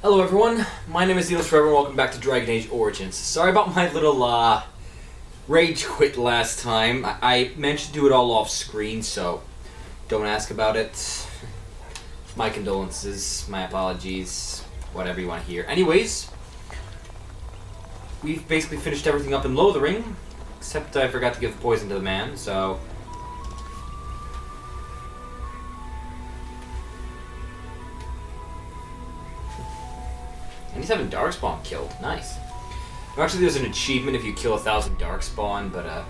Hello everyone, my name is Xenos Forever and welcome back to Dragon Age Origins. Sorry about my little rage quit last time. I meant to do it all off screen, so don't ask about it. My condolences, my apologies, whatever you want to hear. Anyways, we've basically finished everything up in Lothering, except I forgot to give the poison to the man, so... And he's having Darkspawn killed. Nice. Actually, there's an achievement if you kill 1,000 Darkspawn, but I'm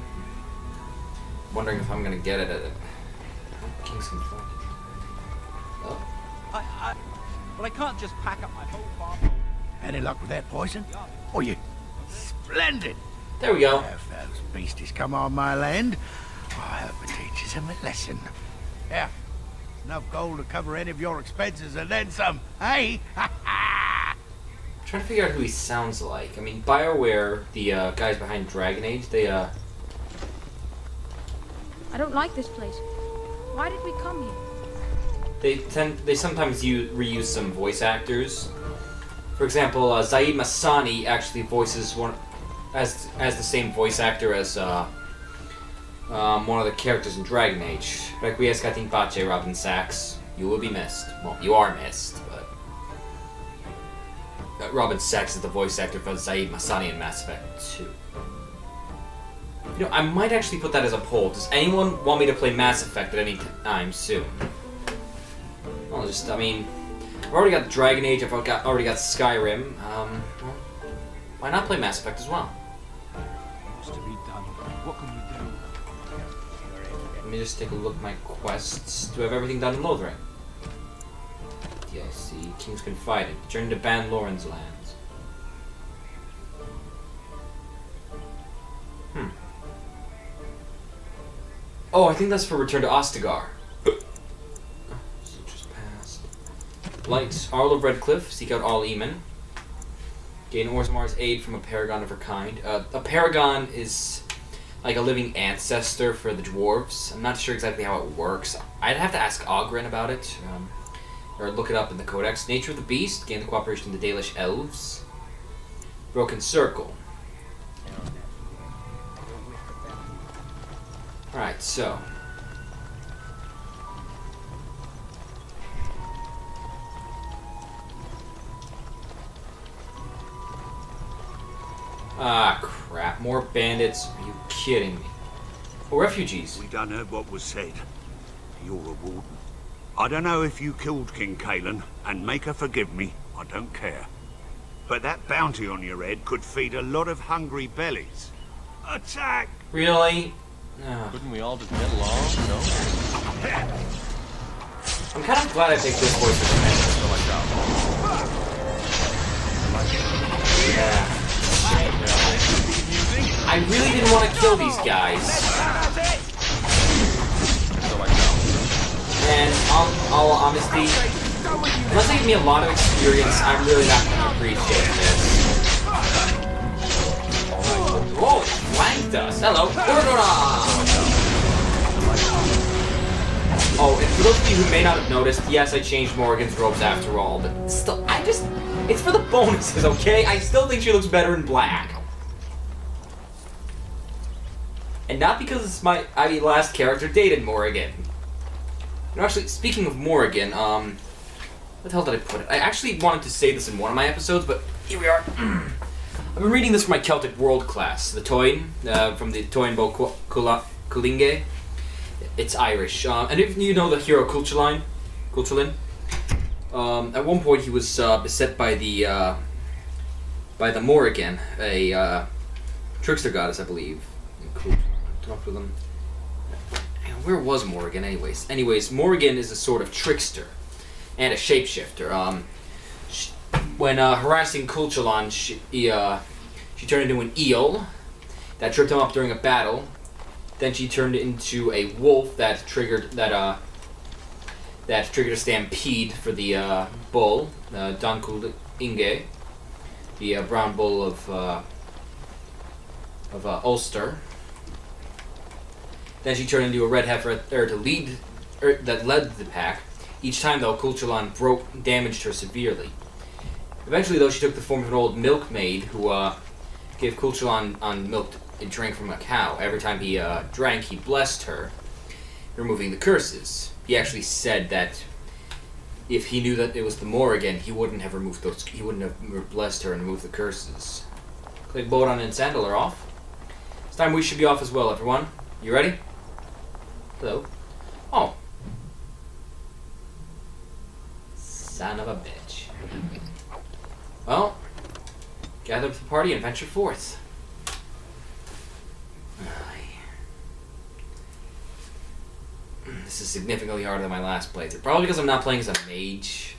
wondering if I'm gonna get it at King's Conflict. Oh. But I can't just pack up my whole farm. Any luck with that poison? Oh, you splendid! There we go. If those beasties come on my land, I hope it teaches them a lesson. Yeah, enough gold to cover any of your expenses and then some. Hey, Trying to figure out who he sounds like. I mean, BioWare, the guys behind Dragon Age, they I don't like this place. Why did we come here? they sometimes reuse some voice actors. For example, Zaid Masani actually voices one as the same voice actor as one of the characters in Dragon Age. Requiescat in pace, Robin Sachs. You will be missed. Well, you are missed, but Robin Sachs is the voice actor for Zaid Masani in Mass Effect 2. You know, I might actually put that as a poll. Does anyone want me to play Mass Effect at any time soon? Well, I mean, I've already got Dragon Age, I've already got Skyrim. Well, why not play Mass Effect as well? What's to be done? What can we do? Let me just take a look at my quests. Do I have everything done in Lothering? DLC, King's Confided. Journey to Ban Loren's lands. Oh, I think that's for Return to Ostagar. So just passed. Light, Arl of Redcliffe. Seek out Arl Eamon. Gain Orzamar's aid from a paragon of her kind. A paragon is like a living ancestor for the dwarves. I'm not sure exactly how it works. I'd have to ask Ogren about it. Or look it up in the Codex. Nature of the Beast. Gain the cooperation of the Dalish Elves. Broken Circle. Alright, so. Ah, crap. More bandits. Are you kidding me? Oh, refugees. We done heard what was said. You're a warden. I don't know if you killed King Kalen, and make her forgive me, I don't care. But that bounty on your head could feed a lot of hungry bellies. Attack! Really? Couldn't we all just get along, no? I'm kind of glad I picked this voice for Yeah. I really didn't want to kill these guys. And all honesty, unless they give me a lot of experience, I'm really not going to appreciate this. Whoa, it flanked us. Hello. Oh, and for those of you who may not have noticed, yes, I changed Morrigan's robes after all, but still, it's for the bonuses, okay? I still think she looks better in black. And not because my last character dated Morrigan. And actually, speaking of Morrigan, where the hell did I put it? I actually wanted to say this in one of my episodes, but here we are. I've been reading this for my Celtic World class, the Toyn, from the Toynbo Kulinge. It's Irish. And if you know the hero Culchalin, at one point he was beset by the Morrigan, a trickster goddess, I believe. Talk with them. Where was Morrigan, anyways? Anyways, Morrigan is a sort of trickster and a shapeshifter. When harassing Culchalon, she turned into an eel that tripped him up during a battle. Then she turned into a wolf that triggered a stampede for the bull, Don Inge, the brown bull of Ulster. Then she turned into a red heifer that led the pack. Each time, though, Culchalon damaged her severely. Eventually, though, she took the form of an old milkmaid who gave Kulchalan on milk and drank from a cow. Every time he drank, he blessed her, removing the curses. He actually said that if he knew that it was the Morrigan, he wouldn't have removed those. He wouldn't have blessed her and removed the curses. Click Bodon and Sandal are off. It's time we should be off as well, everyone. You ready? Hello. Oh. Son of a bitch. Well, gather up the party and venture forth. This is significantly harder than my last playthrough. Probably because I'm not playing as a mage.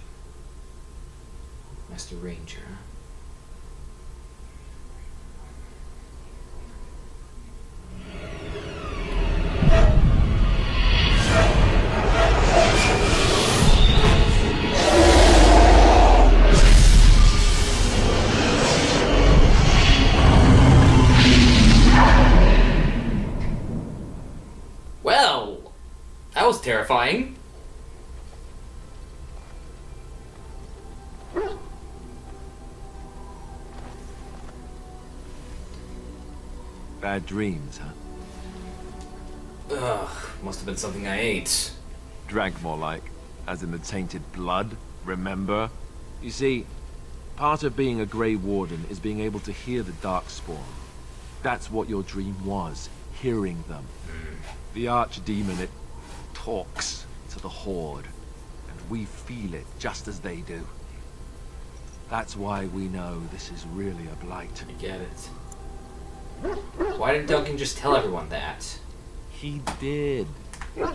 Master Ranger. That was terrifying. Bad dreams, huh? Ugh, must have been something I ate. Drank more like, as in the tainted blood, remember? You see, part of being a Grey Warden is being able to hear the Darkspawn. That's what your dream was, hearing them. The Archdemon, it talks to the Horde, and we feel it just as they do. That's why we know this is really a blight. I get it. Why didn't Duncan just tell everyone that? He did.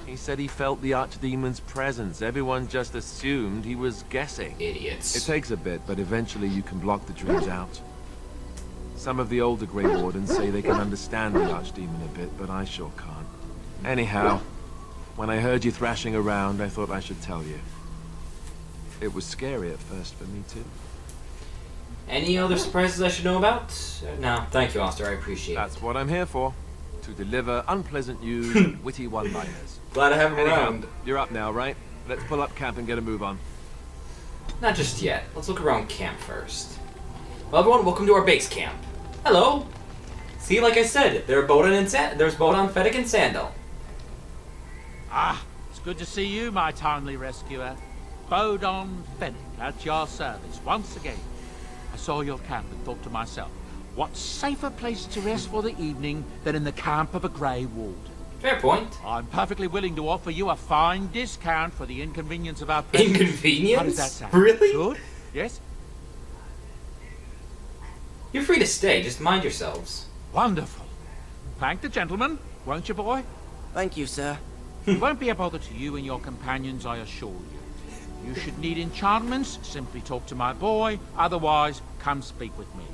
He said he felt the Archdemon's presence. Everyone just assumed he was guessing. Idiots. It takes a bit, but eventually you can block the dreams out. Some of the older Grey Wardens say they can understand the Archdemon a bit, but I sure can't. Anyhow, when I heard you thrashing around, I thought I should tell you. It was scary at first for me, too. Any other surprises I should know about? No, thank you, Oster. I appreciate it. That's what I'm here for. To deliver unpleasant news and witty one-liners. Glad to have him around. You're up now, right? Let's pull up camp and get a move on. Not just yet. Let's look around camp first. Well, everyone, welcome to our base camp. Hello. See, like I said, there's Bodon, Fedek, and Sandal. Ah, it's good to see you, my timely rescuer. Bodon Fedek, at your service once again. I saw your camp and thought to myself, what safer place to rest for the evening than in the camp of a Grey Warden? Fair point. I'm perfectly willing to offer you a fine discount for the inconvenience of our presence. Inconvenience? How does that sound? Really? Good? Yes? You're free to stay, just mind yourselves. Wonderful. Thank the gentleman, won't you, boy? Thank you, sir. It won't be a bother to you and your companions, I assure you. You should need enchantments, simply talk to my boy. Otherwise, come speak with me.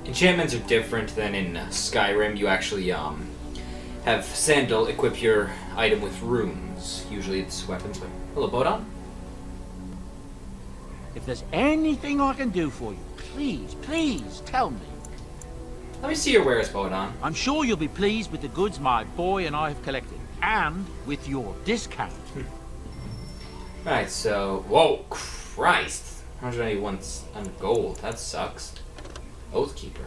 Enchantments are different than in Skyrim. You actually have Sandal equip your item with runes. Usually it's weapons, but... Hello, Bodon. If there's anything I can do for you, please, please tell me. Let me see your wares, Bodon. I'm sure you'll be pleased with the goods my boy and I have collected, and with your discount. Right, so... Whoa, Christ. 181 on gold. That sucks. Oathkeeper.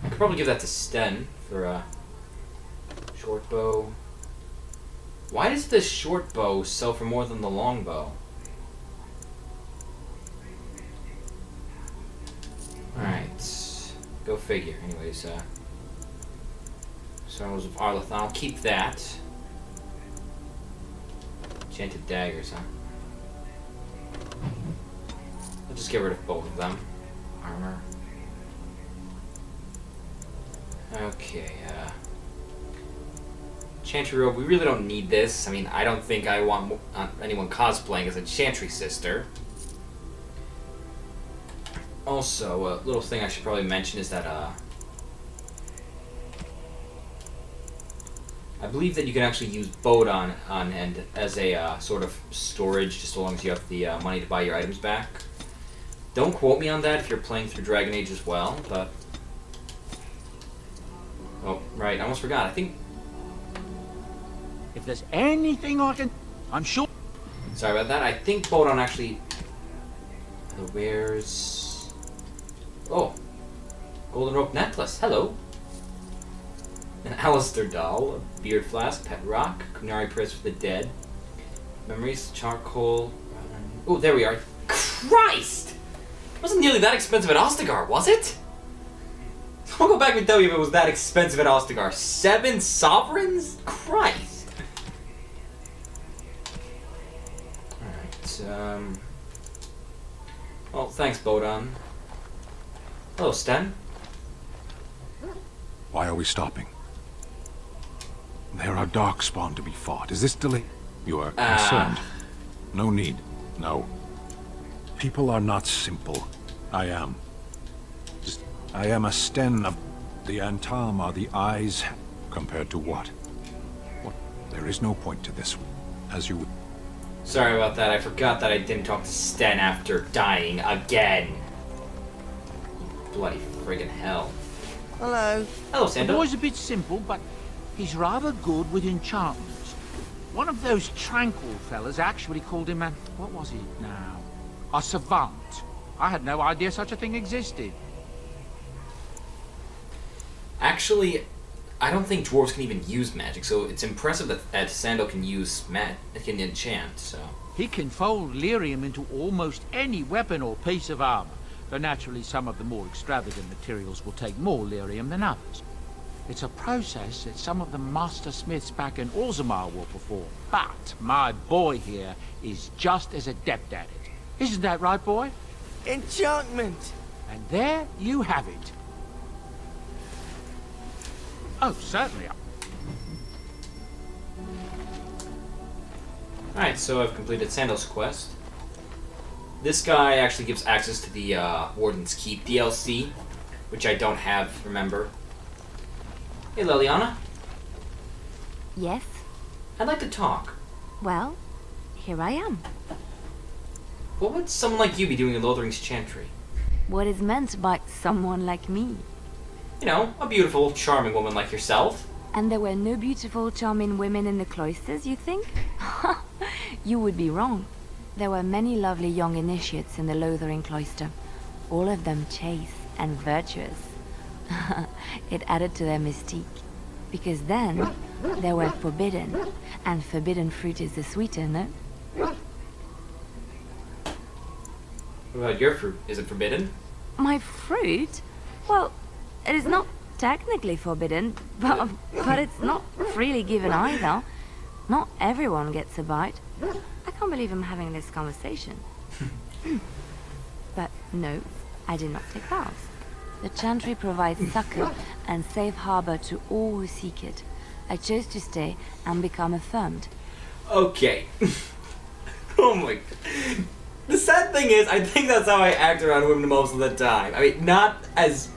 I could probably give that to Sten for a short bow. Why does this short bow sell for more than the long bow? Alright. Go figure. Anyways, Sorrows of Arlathon. I'll keep that. Enchanted daggers, huh? I'll just get rid of both of them. Armor. Okay, Chantry robe, we really don't need this. I mean, I don't think I want anyone cosplaying as a Chantry sister. Also, a little thing I should probably mention is that, I believe that you can actually use Bodon on hand as a sort of storage, just so long as you have the money to buy your items back. Don't quote me on that if you're playing through Dragon Age as well, but... Oh, right, I almost forgot. I think... If there's anything I can... I'm sure... Sorry about that. I think Bodon actually Where's... Oh. Golden rope necklace. Hello. An Alistair doll, a beard flask, pet rock, Kunari prayers for the dead, memories, charcoal. Oh, there we are. Christ! It wasn't nearly that expensive at Ostagar, was it? I'll go back and tell you if it was that expensive at Ostagar. 7 sovereigns? Christ! Alright, well, thanks, Bodon. Hello, Sten. Why are we stopping? There are darkspawn to be fought. Is this delay? You are concerned. No need. No. People are not simple. I am. I am a Sten of the Antam are the eyes compared to what? What? There is no point to this, as you would. Sorry about that. I forgot that I didn't talk to Sten after dying again. Bloody friggin' hell. Hello. Hello, The Sando. boy's a bit simple, but he's rather good with enchantments. One of those tranquil fellas actually called him an... what was he now? A savant. I had no idea such a thing existed. Actually, I don't think dwarves can even use magic, so it's impressive that Sando can use can enchant, so... He can fold lyrium into almost any weapon or piece of armor, though naturally some of the more extravagant materials will take more lyrium than others. It's a process that some of the master smiths back in Orzammar will perform, but my boy here is just as adept at it. Isn't that right, boy? Enchantment. And there you have it. Oh, certainly. Alright, so I've completed Sando's quest. This guy actually gives access to the Warden's Keep DLC, which I don't have, remember. Hey, Liliana. Yes? I'd like to talk. Well, here I am. What would someone like you be doing in Lothering's Chantry? What is meant by someone like me? You know, a beautiful, charming woman like yourself. And there were no beautiful, charming women in the cloisters, you think? You would be wrong. There were many lovely young initiates in the Lothering cloister, all of them chaste and virtuous. It added to their mystique, because then they were forbidden, and forbidden fruit is the sweeter, no? What about your fruit? Is it forbidden? My fruit? Well, it is not technically forbidden, but it's not freely given either. Not everyone gets a bite. I can't believe I'm having this conversation. But no, I did not take vows. The Chantry provides succor and safe harbor to all who seek it. I chose to stay and become affirmed. Okay. Oh my god. The sad thing is, I think that's how I act around women most of the time. I mean, not as...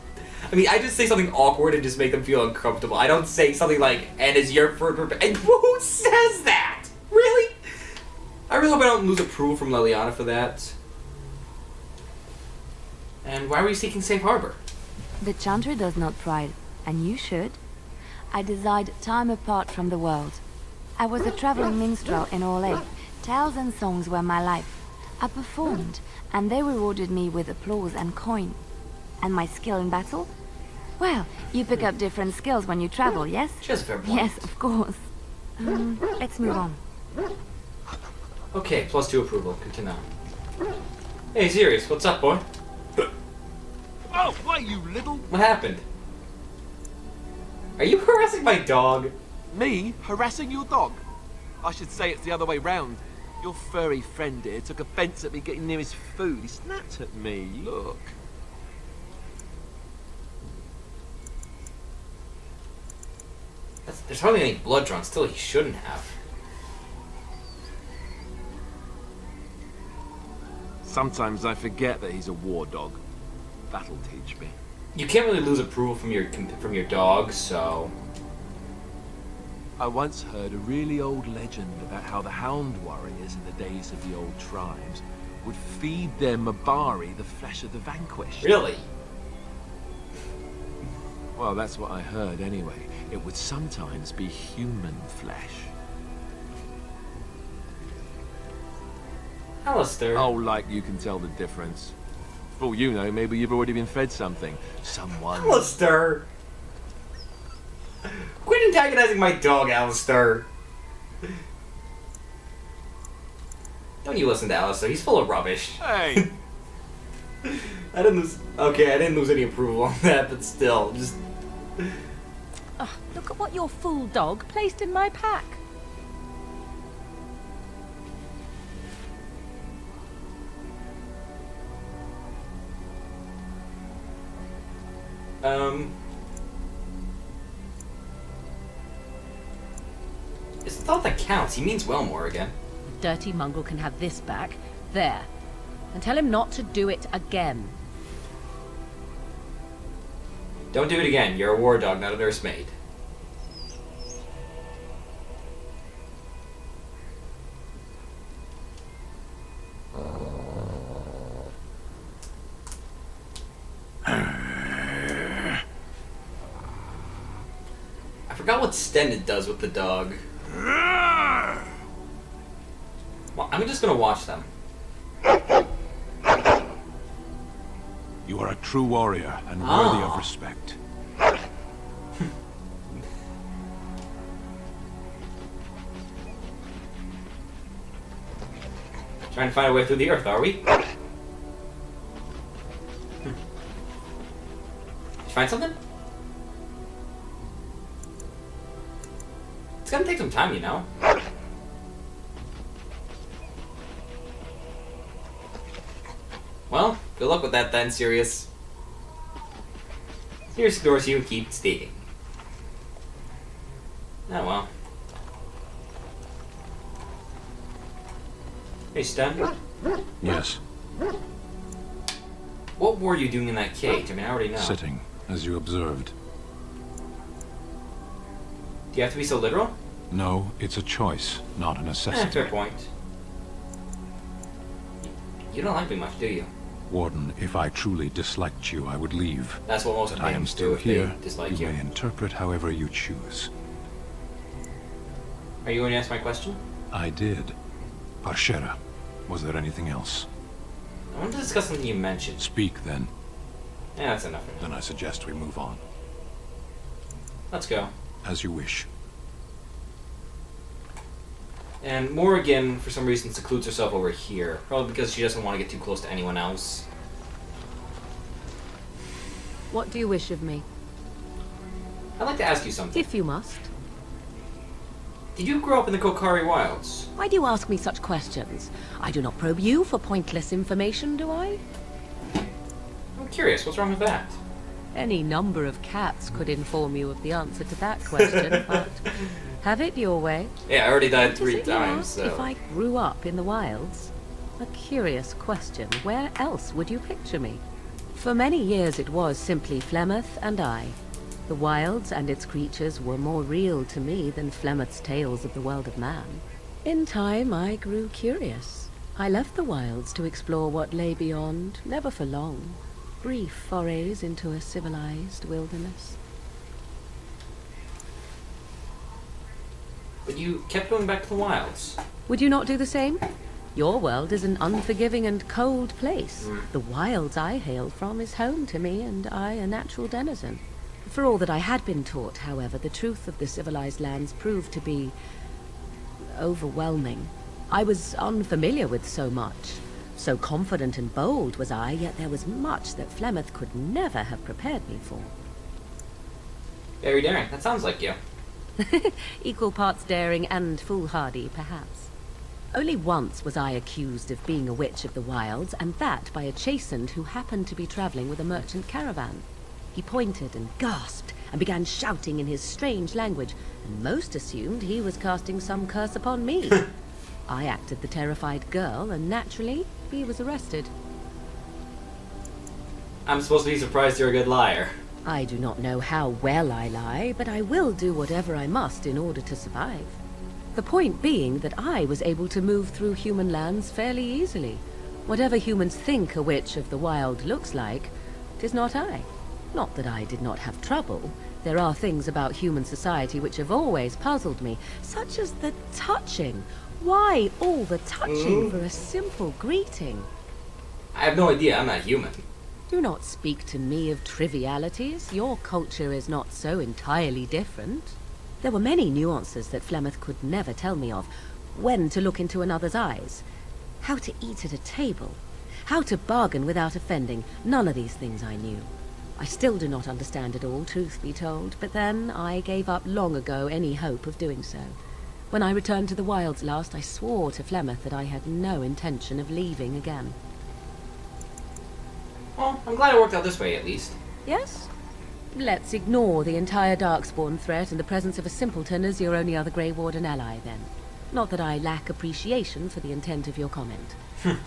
I mean, I just say something awkward and just make them feel uncomfortable. I don't say something like, and is your fruit... And who says that? Really? I really hope I don't lose approval from Liliana for that. And why were you seeking safe harbor? The Chantry does not pride, and you should. I desired time apart from the world. I was a traveling minstrel in Orlais. Tales and songs were my life. I performed, and they rewarded me with applause and coin. And my skill in battle? Well, you pick up different skills when you travel, yes? Just a fair point. Yes, of course. Let's move on. Okay, +2 approval. Good to know. Hey, Sirius, what's up, boy? Oh, why, you little... What happened? Are you harassing my dog? Me? Harassing your dog? I should say it's the other way round. Your furry friend here took offence at me getting near his food. He snapped at me, look. There's hardly any blood drawn, still he shouldn't have. Sometimes I forget that he's a war dog. That'll teach me. You can't really lose approval from your dog, so... I once heard a really old legend about how the hound warriors in the days of the old tribes would feed their Mabari the flesh of the vanquished. Really? Well, that's what I heard anyway. It would sometimes be human flesh. Alistair. Oh, like you can tell the difference. For all you know, maybe you've already been fed something. Someone. Alistair! Quit antagonizing my dog, Alistair. Don't you listen to Alistair, he's full of rubbish. Hey! I didn't lose any approval on that, but still, just... Oh, look at what your fool dog placed in my pack. It's the thought that counts. He means well, Morrigan. The dirty mongrel can have this back. There. And tell him not to do it again. Don't do it again. You're a war dog, not a nursemaid. I forgot what Stended does with the dog. Well, I'm just gonna watch them. You are a true warrior and worthy of respect. Trying to find a way through the earth, are we? Did you find something? It's gonna take some time, you know. Well, good luck with that then, Sirius. Sirius ignores you and keeps digging. Oh well. Hey, Sten. Yes. What were you doing in that cage? I mean, I already know. Sitting, as you observed. Do you have to be so literal? No, it's a choice, not a necessity. Fair point. You don't like me much, do you? Warden, if I truly disliked you, I would leave. That's what most But I am things still do if here. they dislike You you. may interpret however you choose. Are you going to ask my question? I did. Parshera, was there anything else? I want to discuss something you mentioned. Speak, then. Yeah, that's enough for now. Then I suggest we move on. Let's go. As you wish. And Morrigan, for some reason, secludes herself over here. Probably because she doesn't want to get too close to anyone else. What do you wish of me? I'd like to ask you something. If you must. Did you grow up in the Kokari Wilds? Why do you ask me such questions? I do not probe you for pointless information, do I? I'm curious, what's wrong with that? Any number of cats could inform you of the answer to that question, but have it your way. Yeah, I already died What 3 is it you times, asked so... If I grew up in the wilds? A curious question. Where else would you picture me? For many years it was simply Flemeth and I. The wilds and its creatures were more real to me than Flemeth's tales of the world of man. In time, I grew curious. I left the wilds to explore what lay beyond, never for long. Brief forays into a civilized wilderness. But you kept going back to the wilds. Would you not do the same? Your world is an unforgiving and cold place. The wilds I hail from is home to me, and I a natural denizen. For all that I had been taught, however, the truth of the civilized lands proved to be overwhelming. I was unfamiliar with so much. So confident and bold was I, yet there was much that Flemeth could never have prepared me for. Very daring. That sounds like you. Equal parts daring and foolhardy, perhaps. Only once was I accused of being a witch of the wilds, and that by a chastened who happened to be traveling with a merchant caravan. He pointed and gasped and began shouting in his strange language, and most assumed he was casting some curse upon me. I acted the terrified girl, and naturally, he was arrested. I'm supposed to be surprised you're a good liar. I do not know how well I lie, but I will do whatever I must in order to survive. The point being that I was able to move through human lands fairly easily. Whatever humans think a witch of the wild looks like, 'tis not I. Not that I did not have trouble. There are things about human society which have always puzzled me, such as the touching. Why all the touching for a simple greeting? I have no idea. I'm not human. Do not speak to me of trivialities. Your culture is not so entirely different. There were many nuances that Flemeth could never tell me of. When to look into another's eyes. How to eat at a table. How to bargain without offending. None of these things I knew. I still do not understand it all, truth be told, but then I gave up long ago any hope of doing so. When I returned to the wilds last, I swore to Flemeth that I had no intention of leaving again. Well, I'm glad it worked out this way, at least. Yes? Let's ignore the entire Darkspawn threat and the presence of a simpleton as your only other Grey Warden ally, then. Not that I lack appreciation for the intent of your comment.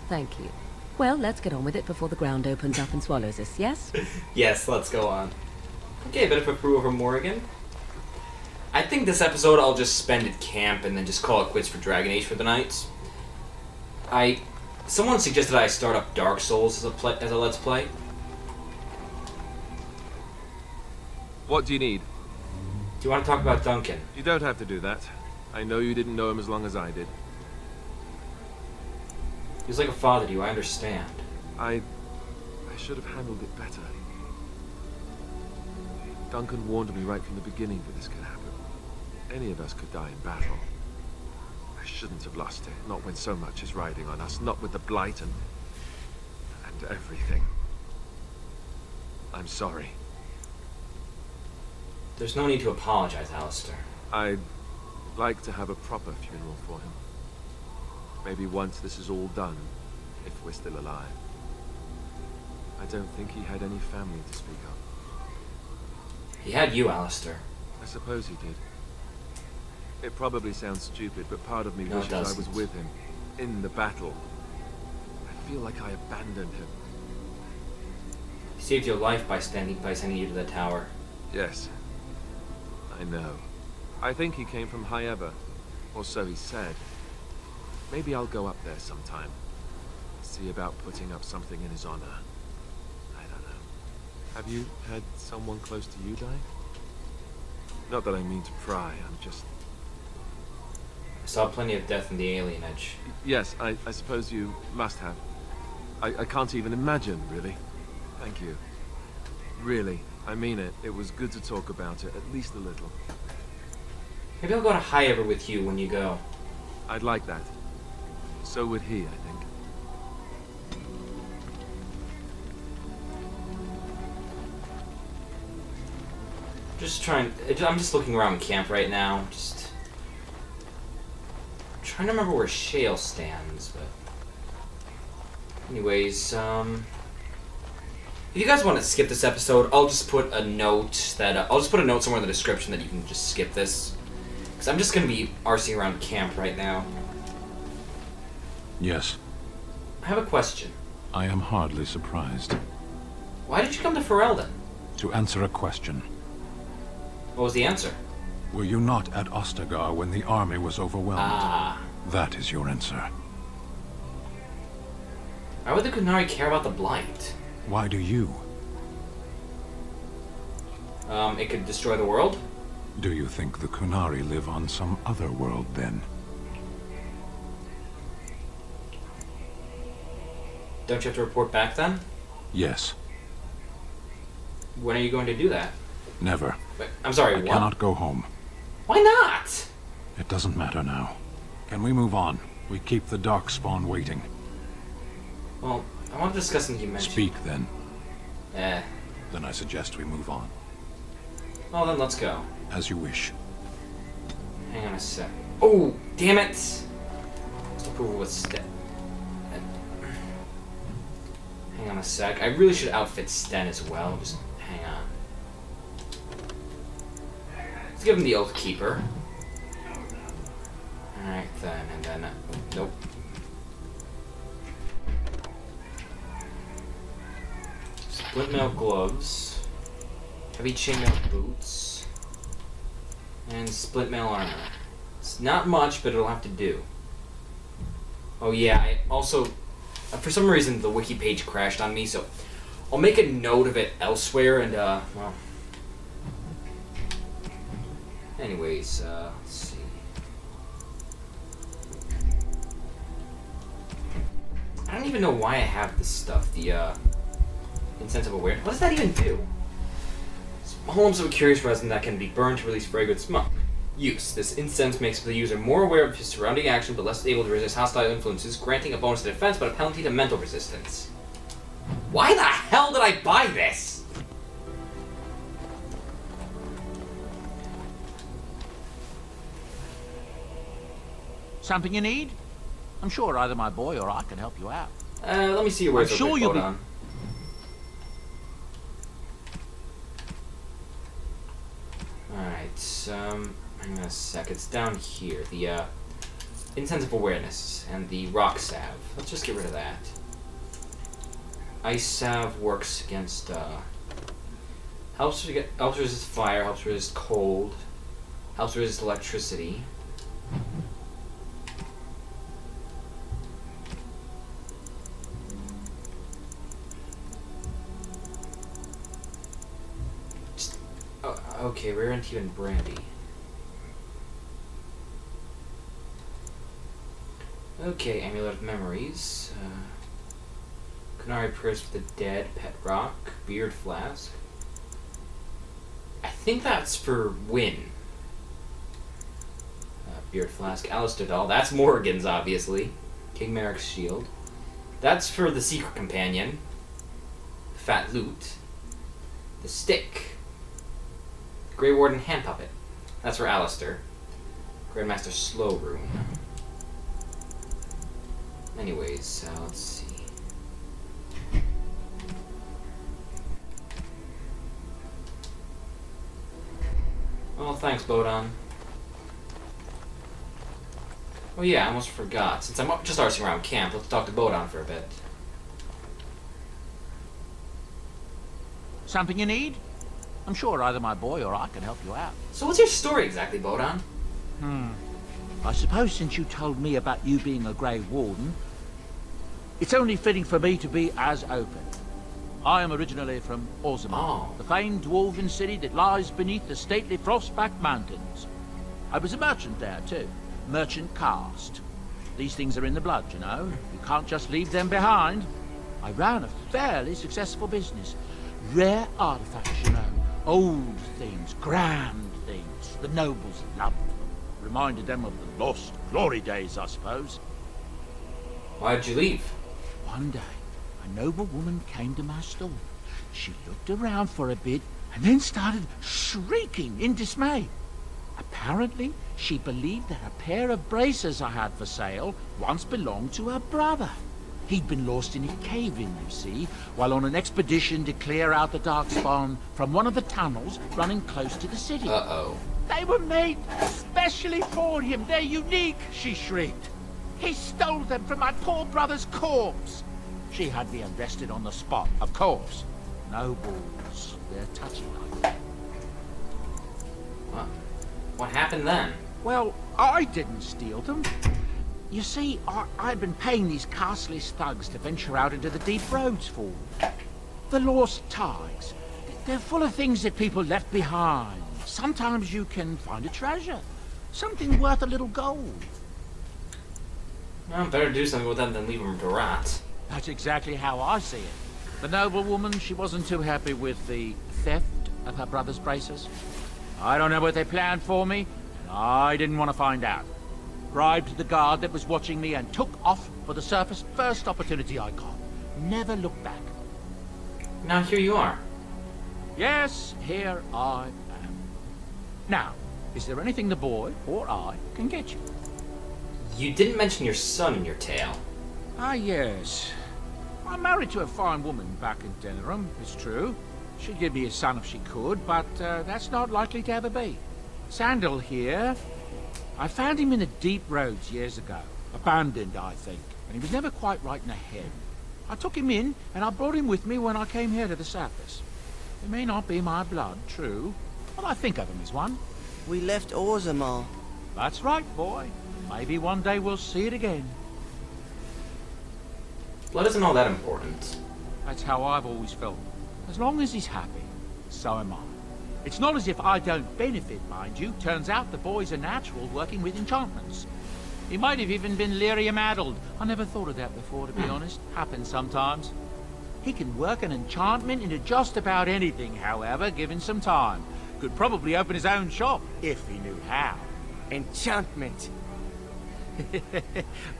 Thank you. Well, let's get on with it before the ground opens up and swallows us, yes? Yes, let's go on. Okay, a bit of a brew over Morrigan. I think this episode I'll just spend at camp and then just call it quits for Dragon Age for the night. Someone suggested I start up Dark Souls as a Let's Play. What do you need? Do you want to talk about Duncan? You don't have to do that. I know you didn't know him as long as I did. He was like a father to you, I understand. I should have handled it better. Duncan warned me right from the beginning that this could happen. Any of us could die in battle. I shouldn't have lost it, not when so much is riding on us, not with the Blight and everything. I'm sorry. There's no need to apologize, Alistair. I'd like to have a proper funeral for him. Maybe once this is all done, if we're still alive. I don't think he had any family to speak of. He had you, Alistair. I suppose he did. It probably sounds stupid, but part of me wishes I was with him, in the battle. I feel like I abandoned him. He saved your life by sending you to the tower. Yes. I know. I think he came from High Ever, or so he said. Maybe I'll go up there sometime. See about putting up something in his honor. I don't know. Have you had someone close to you die? Not that I mean to pry, I'm just... I saw plenty of death in the alienage. Yes, I suppose you must have. I can't even imagine, really. Thank you. Really, I mean it. It was good to talk about it, at least a little. Maybe I'll go to High Ever with you when you go. I'd like that. So would he, I think. I'm just looking around camp right now. Trying to remember where Shale stands, but... Anyways, if you guys want to skip this episode, I'll just put a note somewhere in the description that you can just skip this. Because I'm just going to be arsing around camp right now. Yes. I have a question. I am hardly surprised. Why did you come to Ferelden? To answer a question. What was the answer? Were you not at Ostagar when the army was overwhelmed? Ah. That is your answer. Why would the Kunari care about the Blight? Why do you? It could destroy the world? Do you think the Kunari live on some other world, then? Don't you have to report back, then? Yes. When are you going to do that? Never. Wait, I'm sorry, I what? cannot go home. Why not? It doesn't matter now. Can we move on? We keep the Darkspawn waiting. Well, I want to discuss something you mentioned. Speak, then. Then I suggest we move on. Well, then let's go. As you wish. Hang on a sec. Oh, damn it! Still approval with Sten. Hang on a sec. I really should outfit Sten as well. Just hang on. Let's give him the Oath Keeper. Alright then, and then... nope. Split mail gloves. Heavy chainmail boots. And split mail armor. It's not much, but it'll have to do. Oh yeah, I also... for some reason, the wiki page crashed on me, so... I'll make a note of it elsewhere, and, well... Anyways, let's see... even know why I have this stuff. The incentive awareness. What does that even do? Small lumps of a curious resin that can be burned to release fragrant smoke. Use. This incense makes the user more aware of his surrounding action, but less able to resist hostile influences, granting a bonus to defense, but a penalty to mental resistance. Why the hell did I buy this? Something you need? I'm sure either my boy or I can help you out. Let me see your words. I'm sure you'll be... on. Alright, hang on a sec. It's down here. The, intensive awareness and the rock salve. Let's just get rid of that. Ice salve works against, helps resist fire, helps resist cold, helps resist electricity. Okay, rare and tea and brandy. Okay, Amulet of Memories. Kunari Prayers for the Dead, Pet Rock, Beard Flask. I think that's for Win. Beard Flask, Alistair Doll. That's Morrigan's, obviously. King Merrick's Shield. That's for the Secret Companion. The Fat Loot. The Stick. Grey Warden Hand Puppet. That's for Alistair. Grandmaster Slow Rune. Anyways, let's see. Well, thanks, Bodon. Oh yeah, I almost forgot. Since I'm just arsing around camp, let's talk to Bodon for a bit. Something you need? I'm sure either my boy or I can help you out. So what's your story exactly, Bodon? I suppose since you told me about you being a Grey Warden, it's only fitting for me to be as open. I am originally from Orzammar, the famed dwarven city that lies beneath the stately Frostback Mountains. I was a merchant there too, merchant caste. These things are in the blood, you know. You can't just leave them behind. I ran a fairly successful business. Rare artifacts, you know. Old things, grand things. The nobles loved them. Reminded them of the lost glory days, I suppose. Why did you leave? One day, a noble woman came to my store. She looked around for a bit and then started shrieking in dismay. Apparently, she believed that a pair of braces I had for sale once belonged to her brother. He'd been lost in a cave-in, you see, while on an expedition to clear out the Darkspawn from one of the tunnels running close to the city. Uh-oh. They were made specially for him. They're unique, she shrieked. He stole them from my poor brother's corpse. She had me arrested on the spot, of course. Nobles, they're touchy like that. What happened then? Well, I didn't steal them. You see, I'd been paying these castless thugs to venture out into the deep roads for me. The lost ties. They're full of things that people left behind. Sometimes you can find a treasure. Something worth a little gold. Well, better do something with them than leave them to rot. That's exactly how I see it. The noblewoman, she wasn't too happy with the theft of her brother's braces. I don't know what they planned for me, and I didn't want to find out. Bribed the guard that was watching me and took off for the surface first opportunity I got. Never looked back. Now here you are. Yes, here I am. Now, is there anything the boy or I can get you? You didn't mention your son in your tale. Ah, yes. I'm married to a fine woman back in Denerim, it's true. She'd give me a son if she could, but that's not likely to ever be. Sandal here. I found him in the deep roads years ago. Abandoned, I think. And he was never quite right in the head. I took him in, and I brought him with me when I came here to the surface. It may not be my blood, true, but I think of him as one. We left Orzammar. That's right, boy. Maybe one day we'll see it again. Blood isn't all that important. That's how I've always felt. As long as he's happy, so am I. It's not as if I don't benefit, mind you. Turns out the boy's a natural working with enchantments. He might have even been lyrium-addled. I never thought of that before, to be honest. Happens sometimes. He can work an enchantment into just about anything, however, given some time. Could probably open his own shop, if he knew how. Enchantment.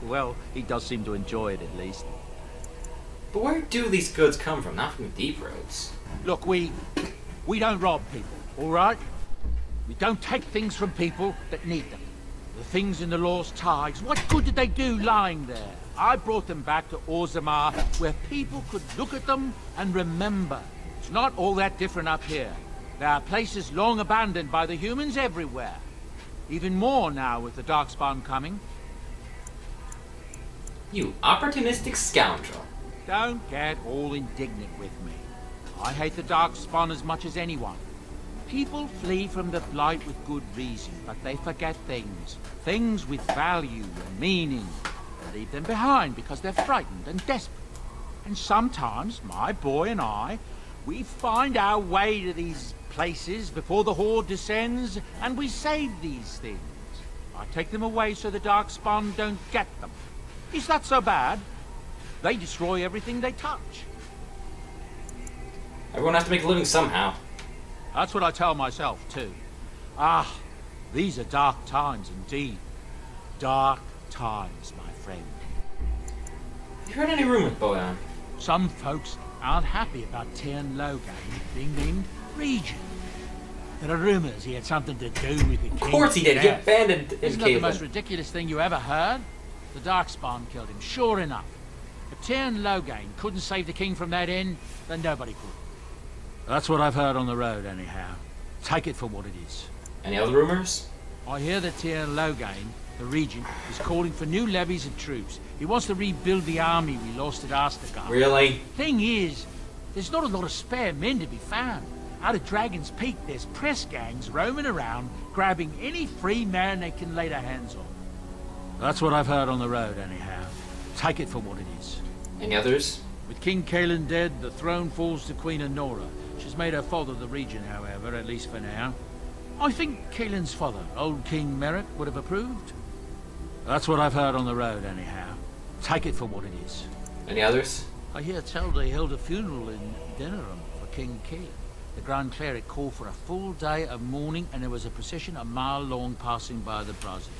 Well, he does seem to enjoy it, at least. But where do these goods come from? Not from deep roads. Look, we don't rob people, all right? We don't take things from people that need them. The things in the Lost Tides, what good did they do lying there? I brought them back to Orzammar, where people could look at them and remember. It's not all that different up here. There are places long abandoned by the humans everywhere. Even more now with the Darkspawn coming. You opportunistic scoundrel. Don't get all indignant with me. I hate the Darkspawn as much as anyone. People flee from the Blight with good reason, but they forget things. Things with value and meaning. They leave them behind because they're frightened and desperate. And sometimes, my boy and I, we find our way to these places before the Horde descends, and we save these things. I take them away so the Darkspawn don't get them. Is that so bad? They destroy everything they touch. Everyone has to make a living somehow. That's what I tell myself, too. Ah, these are dark times indeed. Dark times, my friend. Have you heard any rumors, Boyan? Some folks aren't happy about Tyrn Logain being named Regent. There are rumors he had something to do with the king. Of course he did. He abandoned his Isn't that the most ridiculous thing you ever heard? The Darkspawn killed him, sure enough. If Tyrn Logain couldn't save the king from that inn, then nobody could. That's what I've heard on the road, anyhow. Take it for what it is. Any other rumors? I hear that Tyrn Logain, the regent, is calling for new levies of troops. He wants to rebuild the army we lost at Arsting. Really? Thing is, there's not a lot of spare men to be found. Out at Dragon's Peak, there's press gangs roaming around, grabbing any free man they can lay their hands on. That's what I've heard on the road, anyhow. Take it for what it is. Any others? With King Kaelin dead, the throne falls to Queen Honora. She's made her father the regent, however, at least for now. I think Kaelin's father, old King Merrick, would have approved. That's what I've heard on the road, anyhow. Take it for what it is. Any others? I hear tell they held a funeral in Denerim for King Kaelin. The Grand Cleric called for a full day of mourning, and there was a procession a mile long passing by the brazier.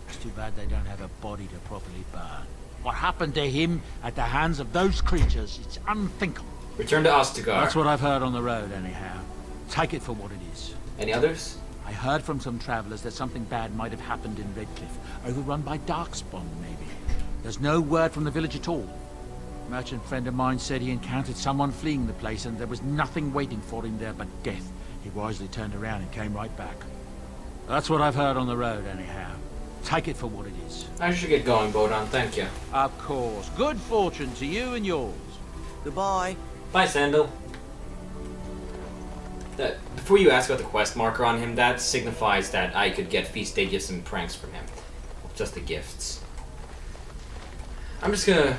It's too bad they don't have a body to properly burn. What happened to him at the hands of those creatures, it's unthinkable. Return to Ostagar. That's what I've heard on the road, anyhow. Take it for what it is. Any others? I heard from some travelers that something bad might have happened in Redcliffe, overrun by Darkspawn, maybe. There's no word from the village at all. A merchant friend of mine said he encountered someone fleeing the place and there was nothing waiting for him there but death. He wisely turned around and came right back. That's what I've heard on the road, anyhow. Take it for what it is. I should get going, Bodan. Thank you. Of course. Good fortune to you and yours. Goodbye. Bye, Sandal. Before you ask about the quest marker on him, that signifies that I could get feast day gifts and pranks from him. Just the gifts. I'm just gonna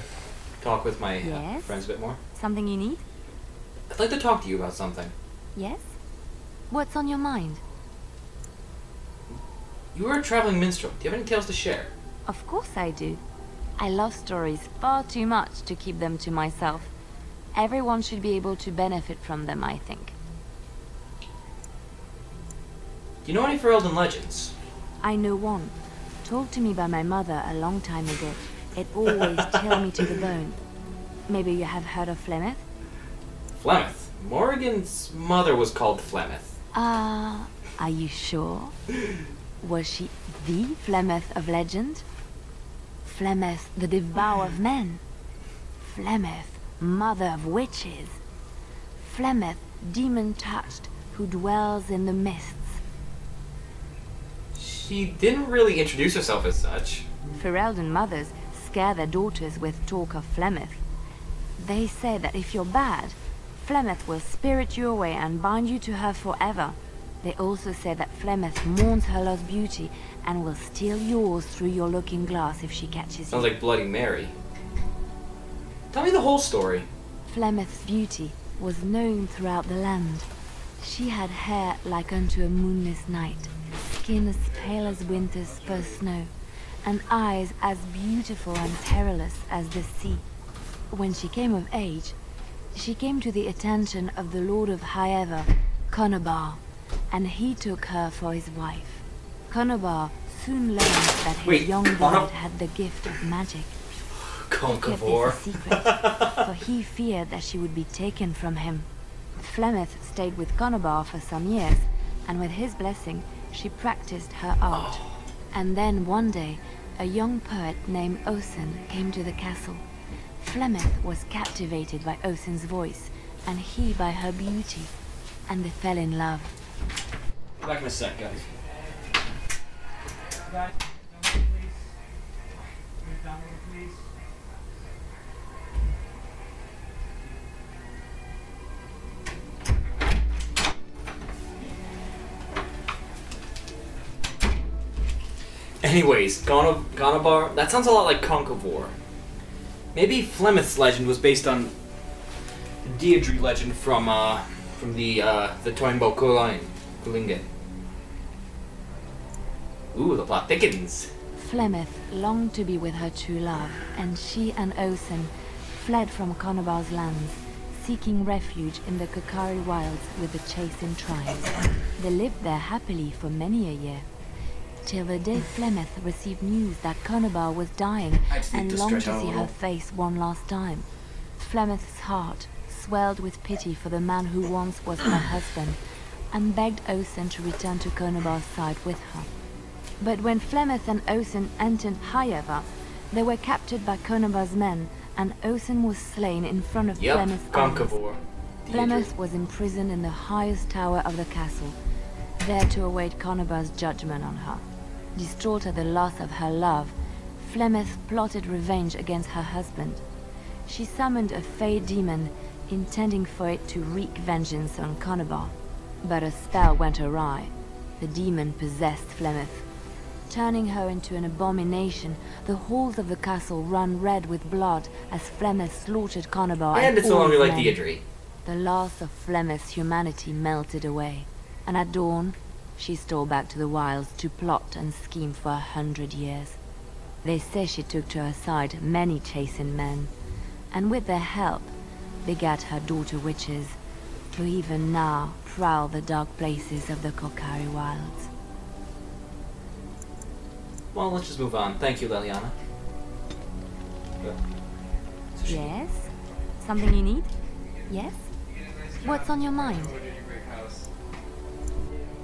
talk with my friends a bit more. Something you need? I'd like to talk to you about something. Yes? What's on your mind? You were a traveling minstrel. Do you have any tales to share? Of course I do. I love stories far too much to keep them to myself. Everyone should be able to benefit from them, I think. Do you know any Ferelden legends? I know one, told to me by my mother a long time ago. It always chilled me to the bone. Maybe you have heard of Flemeth? Flemeth? Morrigan's mother was called Flemeth. Are you sure? Was she the Flemeth of legend? Flemeth, the devourer of men? Flemeth, mother of witches? Flemeth, demon-touched, who dwells in the mists? She didn't really introduce herself as such. Ferelden mothers scare their daughters with talk of Flemeth. They say that if you're bad, Flemeth will spirit you away and bind you to her forever. They also say that Flemeth mourns her lost beauty and will steal yours through your looking glass if she catches you. Sounds like Bloody Mary. Tell me the whole story. Flemeth's beauty was known throughout the land. She had hair like unto a moonless night, skin as pale as winter's first snow, and eyes as beautiful and perilous as the sea. When she came of age, she came to the attention of the Lord of Haeva, Conobar, and he took her for his wife. Conobar soon learned that his young bride had the gift of magic. He kept this a secret, for he feared that she would be taken from him. Flemeth stayed with Conobar for some years, and with his blessing, she practiced her art. And then one day, a young poet named Osen came to the castle. Flemeth was captivated by Osen's voice, and he by her beauty, and they fell in love. Back in a sec, guys. Anyways, Gonabar, that sounds a lot like Conquevor. Maybe Flemeth's legend was based on the Deirdre legend from the Toimbo Kulinge. Ooh, the plot thickens. Flemeth longed to be with her true love, and she and Osen fled from Conobar's lands, seeking refuge in the Kokari wilds with the Chasen tribes. They lived there happily for many a year, till the day Flemeth received news that Conobar was dying and longed to see her face one last time. Flemeth's heart swelled with pity for the man who once was her husband, and begged Osen to return to Conobar's side with her. But when Flemeth and Osen entered Haeva, they were captured by Conobar's men, and Osen was slain in front of Flemeth's eyes. Flemeth was imprisoned in the highest tower of the castle, there to await Conobar's judgment on her. Distraught at the loss of her love, Flemeth plotted revenge against her husband. She summoned a fey demon, intending for it to wreak vengeance on Conobar. But a spell went awry. The demon possessed Flemeth. Turning her into an abomination, the halls of the castle ran red with blood as Flemeth slaughtered Conobar and it's no longer like Deirdre. The last of Flemeth's humanity melted away, and at dawn, she stole back to the wilds to plot and scheme for 100 years. They say she took to her side many Chasen men, and with their help, begat her daughter witches, who even now prowl the dark places of the Kokari wilds. Well, let's just move on. Thank you, Leliana. Yes? Something you need? Yes? What's on your mind?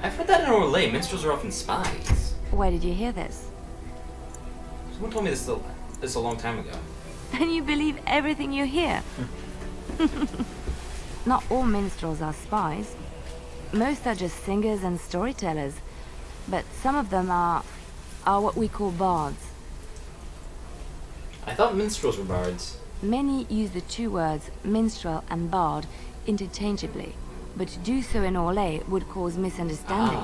I've heard that in Orlais, minstrels are often spies. Where did you hear this? Someone told me this a long time ago. And you believe everything you hear? Not all minstrels are spies. Most are just singers and storytellers. But some of them are what we call bards. I thought minstrels were bards. Many use the two words minstrel and bard interchangeably, but to do so in Orlais would cause misunderstanding.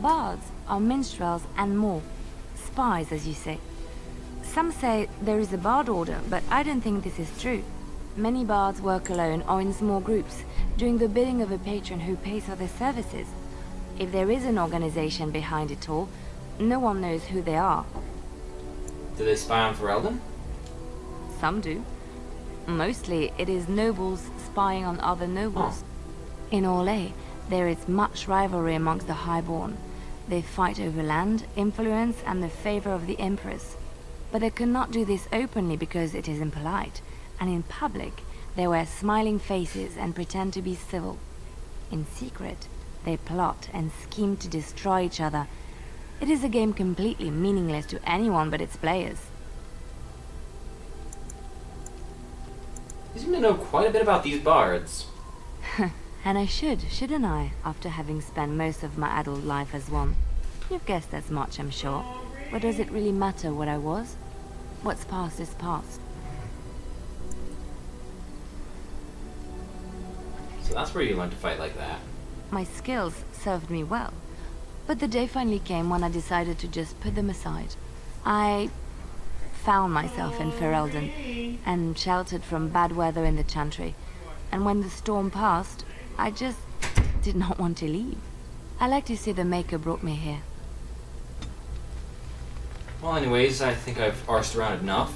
Bards are minstrels and more. Spies, as you say. Some say there is a bard order, but I don't think this is true. Many bards work alone or in small groups, doing the bidding of a patron who pays for their services. If there is an organization behind it all, no one knows who they are. Do they spy on Ferelden? Some do. Mostly, it is nobles spying on other nobles. In Orlais, there is much rivalry amongst the highborn. They fight over land, influence, and the favor of the Empress. But they cannot do this openly because it is impolite, and in public, they wear smiling faces and pretend to be civil. In secret, they plot and scheme to destroy each other. It is a game completely meaningless to anyone but its players. You seem to know quite a bit about these bards. And I shouldn't I, after having spent most of my adult life as one? You've guessed as much, I'm sure. But does it really matter what I was? What's past is past. So that's where you learned to fight like that. My skills served me well. But the day finally came when I decided to just put them aside. I found myself in Ferelden, and sheltered from bad weather in the Chantry. And when the storm passed, I just did not want to leave. I like to say the Maker brought me here. Well, anyways, I think I've arsed around enough.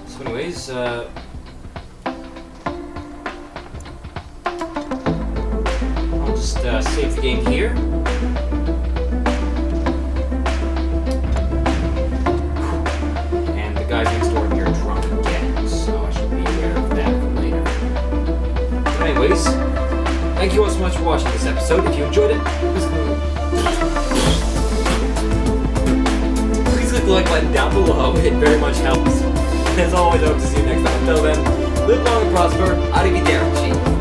So anyways, I'll just save the game here. And the guys next door here are drunk again, so I should be aware of that for later. But anyways, thank you all so much for watching this episode. If you enjoyed it, please click the like button down below. It very much helps. As always, I hope to see you next time. Until then, live long and prosper. Arrivederci.